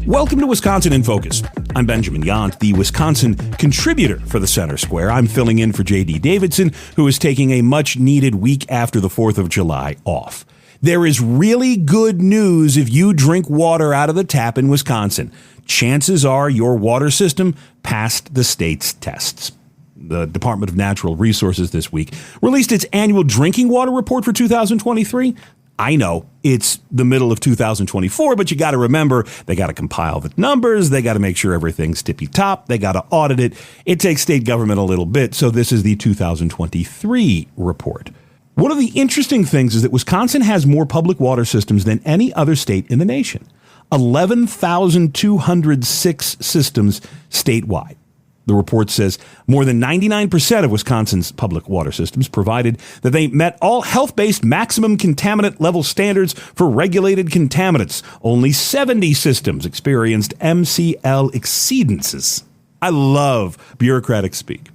Welcome to Wisconsin in Focus. I'm Benjamin Yount, the Wisconsin contributor for the Center Square. I'm filling in for J.D. Davidson, who is taking a much-needed week after the 4th of July off. There is really good news if you drink water out of the tap in Wisconsin. Chances are your water system passed the state's tests. The Department of Natural Resources this week released its annual drinking water report for 2023. I know it's the middle of 2024, but you got to remember, they got to compile the numbers. They got to make sure everything's tippy-top. They got to audit it. It takes state government a little bit. So this is the 2023 report. One of the interesting things is that Wisconsin has more public water systems than any other state in the nation. 11,206 systems statewide. The report says more than 99% of Wisconsin's public water systems provided that they met all health-based maximum contaminant level standards for regulated contaminants. Only 70 systems experienced MCL exceedances. I love bureaucratic speak.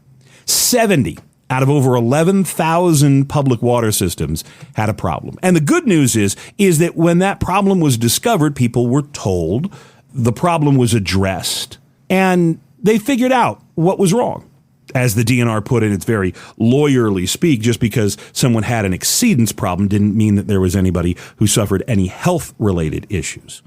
70 out of over 11,000 public water systems had a problem. And the good news is that when that problem was discovered, people were told, the problem was addressed, and they figured out what was wrong. As the DNR put it, it's very lawyerly speak. Just because someone had an exceedance problem didn't mean that there was anybody who suffered any health-related issues.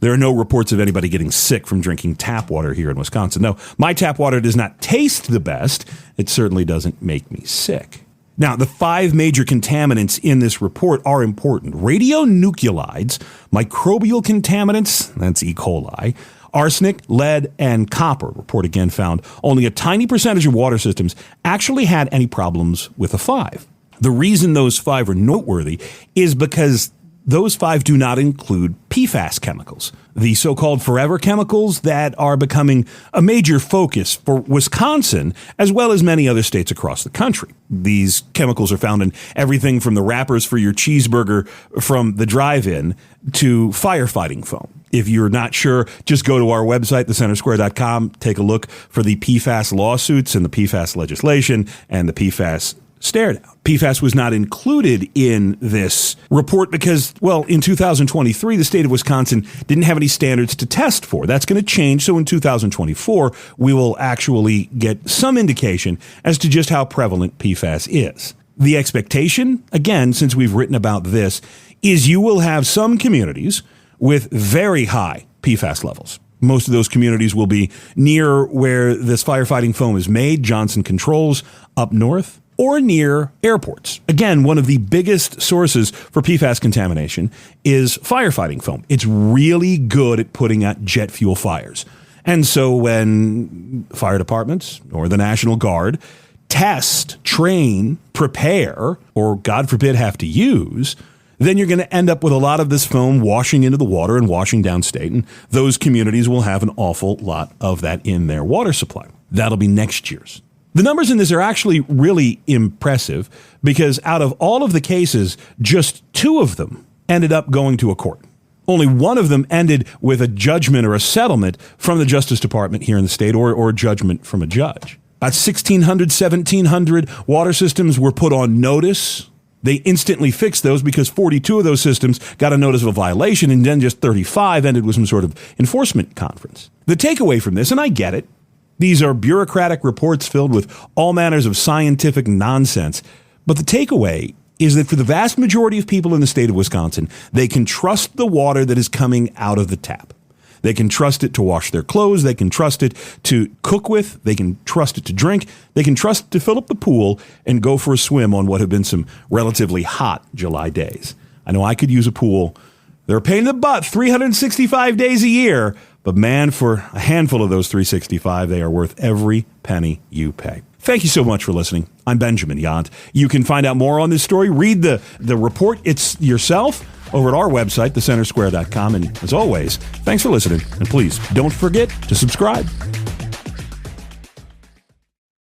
There are no reports of anybody getting sick from drinking tap water here in Wisconsin. No, my tap water does not taste the best. It certainly doesn't make me sick. Now, the 5 major contaminants in this report are important. Radionuclides, microbial contaminants, that's E. coli, arsenic, lead, and copper. Report again found only a tiny percentage of water systems actually had any problems with the 5. The reason those 5 are noteworthy is because those 5 do not include PFAS chemicals, the so-called forever chemicals that are becoming a major focus for Wisconsin, as well as many other states across the country. These chemicals are found in everything from the wrappers for your cheeseburger from the drive-in to firefighting foam. If you're not sure, just go to our website, thecentersquare.com, take a look for the PFAS lawsuits and the PFAS legislation and the PFAS stare down. PFAS was not included in this report because, well, in 2023, the state of Wisconsin didn't have any standards to test for. That's going to change. So in 2024, we will actually get some indication as to just how prevalent PFAS is. The expectation, again, since we've written about this, is you will have some communities with very high PFAS levels. Most of those communities will be near where this firefighting foam is made, Johnson Controls, up north, or near airports. Again, one of the biggest sources for PFAS contamination is firefighting foam. It's really good at putting out jet fuel fires. And so when fire departments or the National Guard test, train, prepare, or God forbid have to use, then you're going to end up with a lot of this foam washing into the water and washing downstate, and those communities will have an awful lot of that in their water supply. That'll be next year's. The numbers in this are actually really impressive because out of all of the cases, just 2 of them ended up going to a court. Only 1 of them ended with a judgment or a settlement from the Justice Department here in the state or a judgment from a judge. About 1,600, 1,700 water systems were put on notice. They instantly fixed those because 42 of those systems got a notice of a violation, and then just 35 ended with some sort of enforcement conference. The takeaway from this, and I get it, these are bureaucratic reports filled with all manners of scientific nonsense, but the takeaway is that for the vast majority of people in the state of Wisconsin, they can trust the water that is coming out of the tap. They can trust it to wash their clothes. They can trust it to cook with. They can trust it to drink. They can trust it to fill up the pool and go for a swim on what have been some relatively hot July days. I know I could use a pool. They're a pain in the butt 365 days a year, but man, for a handful of those 365, they are worth every penny you pay. Thank you so much for listening. I'm Benjamin Yount. You can find out more on this story. Read the report yourself over at our website, thecentersquare.com. And as always, thanks for listening. And please don't forget to subscribe.